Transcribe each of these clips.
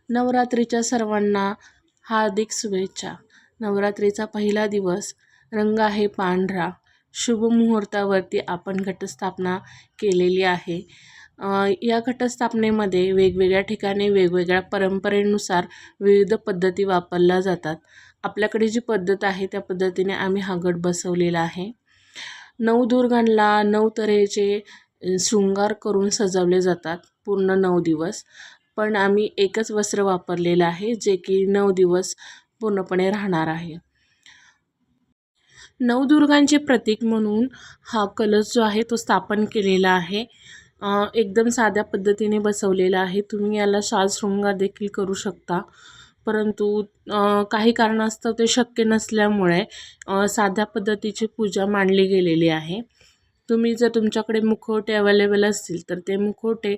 नवरात्रीच्या सर्वांना हार्दिक शुभेच्छा. नवरात्रीचा पहिला दिवस, रंग आहे पांढरा. शुभ मुहूर्तावरती आपण घटस्थापना केलेली आहे. या घटस्थापनेमध्ये वेगवेगळ्या ठिकाणी वेगवेगळ्या परंपरेनुसार विविध पद्धती वापरल्या जातात. आपल्याकडे जी पद्धत आहे त्या पद्धतीने आम्ही हा घट बसवलेला आहे. नवदुर्गांना 9 तऱ्हेचे शृंगार करून सजवले जातात पूर्ण 9 दिवस. पण आम्ही एकच वस्त्र वापरलेलं आहे, जे की 9 दिवस पूर्णपणे राहणार आहे. नवदुर्गांचे प्रतीक म्हणून हा कलश जो आहे तो स्थापन केलेला आहे. एकदम साध्या पद्धतीने बसवलेला आहे. तुम्ही याला साज शृंगार देखील करू शकता, परंतु काही कारणास्तव ते शक्य नसल्यामुळे साध्या पद्धतीची पूजा मांडली गेलेली आहे. तुम्ही जर तुमच्याकडे मुखवटे अवेलेबल असतील तर ते मुखवटे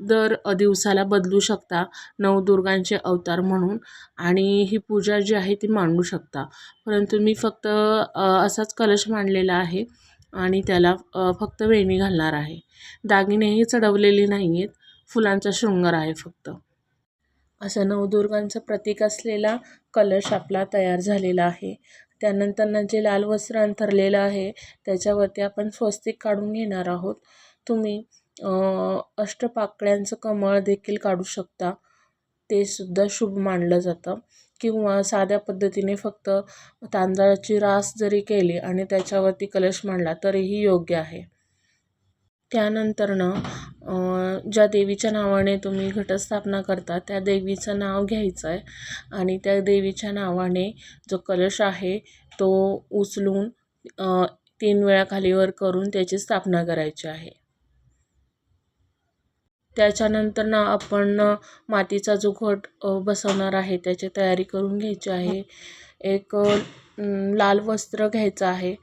दर दिवसाला बदलू शकता नवदुर्गांचे अवतार म्हणून, आणि ही पूजा जी आहे ती मांडू शकता. परंतु मी फक्त असाच कलश मांडलेला आहे आणि त्याला फक्त वेणी घालणार आहे. दागिनेही चढवलेली नाही आहेत, फुलांचा शृंगार आहे फक्त. असं नवदुर्गांचं प्रतीक असलेला कलश आपला तयार झालेला आहे. त्यानंतर जे लाल वस्त्र अंथरलेलं आहे त्याच्यावरती आपण स्वस्तिक काढून घेणार आहोत. तुम्ही अष्टपाकळ्यांचं कमळ देखील काढू शकता, ते सुद्धा शुभ मानलं जातं. किंवा साध्या पद्धतीने फक्त तांदळाची रास जरी केली आणि त्याच्यावरती कलश मांडला तरीही योग्य आहे. त्यानंतरनं ज्या देवीच्या नावाने तुम्ही घटस्थापना करता त्या देवीचं नाव घ्यायचं आहे आणि त्या देवीच्या नावाने जो कलश आहे तो उचलून 3 वेळा खालीवर करून त्याची स्थापना करायची आहे. त्याच्यानंतरनं आपण मातीचा जो घट बसवणार आहे त्याची तयारी करून घ्यायची आहे. एक लाल वस्त्र घ्यायचं आहे.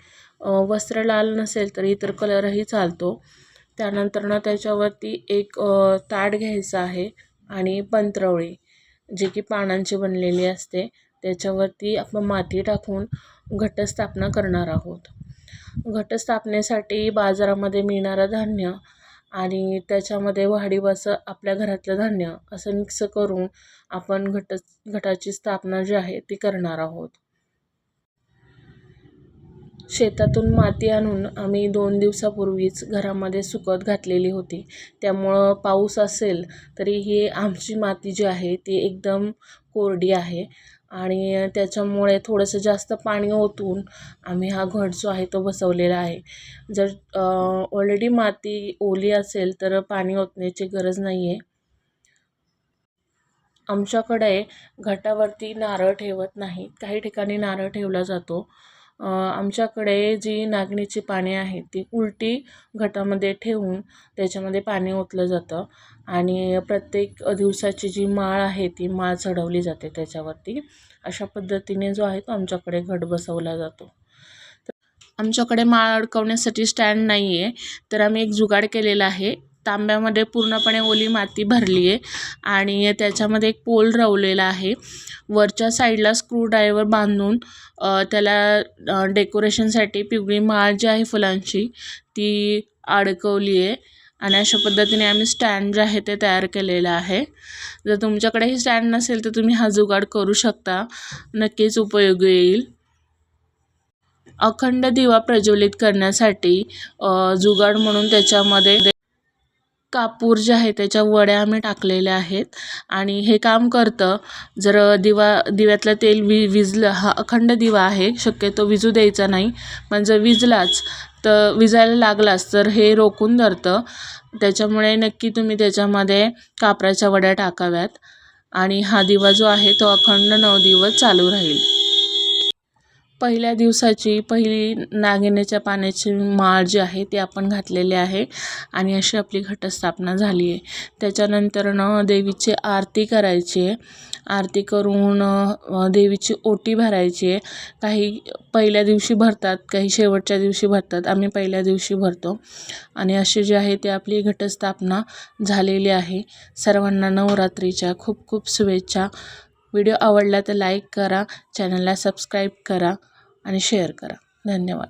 वस्त्र लाल नसेल तर इतर कलरही चालतो. त्यानंतरनं त्याच्यावरती एक ताट घ्यायचं आहे आणि पंत्रवळी जी की पानांची बनलेली असते त्याच्यावरती आपण माती टाकून घटस्थापना करणार आहोत. घटस्थापनेसाठी बाजारामध्ये मिळणारं धान्य आणि त्याच्यामध्ये वाढीव असं आपल्या घरातलं धान्य असं मिक्स करून आपण घटाची स्थापना जी आहे ती करणार आहोत. शेतातून माती आणून आम्ही 2 दिवसापूर्वीच घरामध्ये सुकत घातलेली होती. त्यामुळं पाऊस असेल तरी ही आमची माती जी आहे ती एकदम कोरडी आहे आणि त्याच्यामुळे थोडंसं जास्त पाणी ओतून आम्ही हा घट जो आहे तो बसवलेला आहे. जर ऑलरेडी माती ओली असेल तर पाणी ओतण्याची गरज नाही आहे. आमच्याकडे घटावरती नारळ ठेवत नाही, काही ठिकाणी नारळ ठेवला जातो. आमच्याकडे जी नागणीची पाने आहेत ती उलटी घटामध्ये ठेवून त्याच्यामध्ये पाणी ओतलं जातं आणि प्रत्येक दिवसाची जी माळ आहे ती माळ चढवली जाते त्याच्यावरती. अशा पद्धतीने जो आहे तो आमच्याकडे घट बसवला जातो. आमच्याकडे माळ अडकवण्यासाठी स्टँड नाही आहे, तर आम्ही एक जुगाड केलेला आहे. तांब्यामध्ये पूर्णपणे ओली माती भरली आहे आणि त्याच्यामध्ये एक पोल रवलेला आहे. वरच्या साईडला स्क्रूड्रायव्हर बांधून त्याला डेकोरेशनसाठी पिवळी माळ जी आहे फुलांची ती अडकवली आहे आणि अशा पद्धतीने आम्ही स्टँड जे आहे ते तयार केलेलं आहे. जर तुमच्याकडेही स्टँड नसेल तर तुम्ही हा जुगाड करू शकता, नक्कीच उपयोगी येईल. अखंड दिवा प्रज्वलित करण्यासाठी जुगाड म्हणून त्याच्यामध्ये कापूर जे आहे त्याच्या वड्या आम्ही टाकलेल्या आहेत आणि हे काम करतं. जर दिव्यातलं तेल विझलं, हा अखंड दिवा आहे शक्यतो विझू द्यायचा नाही, पण जर विझलाच तर विझायला लागलाच तर हे रोखून धरतं. त्याच्यामुळे नक्की तुम्ही त्याच्यामध्ये कापराच्या वड्या टाकाव्यात आणि हा दिवा जो आहे तो अखंड 9 दिवस चालू राहील. पहिल्या दिवसाची पहिली नागिनीच्या पाण्याची माळ जी आहे ती आपण घातलेली आहे आणि अशी आपली घटस्थापना झाली आहे. त्याच्यानंतरनं देवीची आरती करायची आहे. आरती करून देवीची ओटी भरायची आहे. काही पहिल्या दिवशी भरतात, काही शेवटच्या दिवशी भरतात. आम्ही पहिल्या दिवशी भरतो आणि अशी जी आहे ती आपली घटस्थापना झालेली आहे. सर्वांना नवरात्रीच्या खूप खूप शुभेच्छा. व्हिडिओ आवडला तर लाईक करा, चॅनलला सबस्क्राईब करा आणि शेअर करा. धन्यवाद.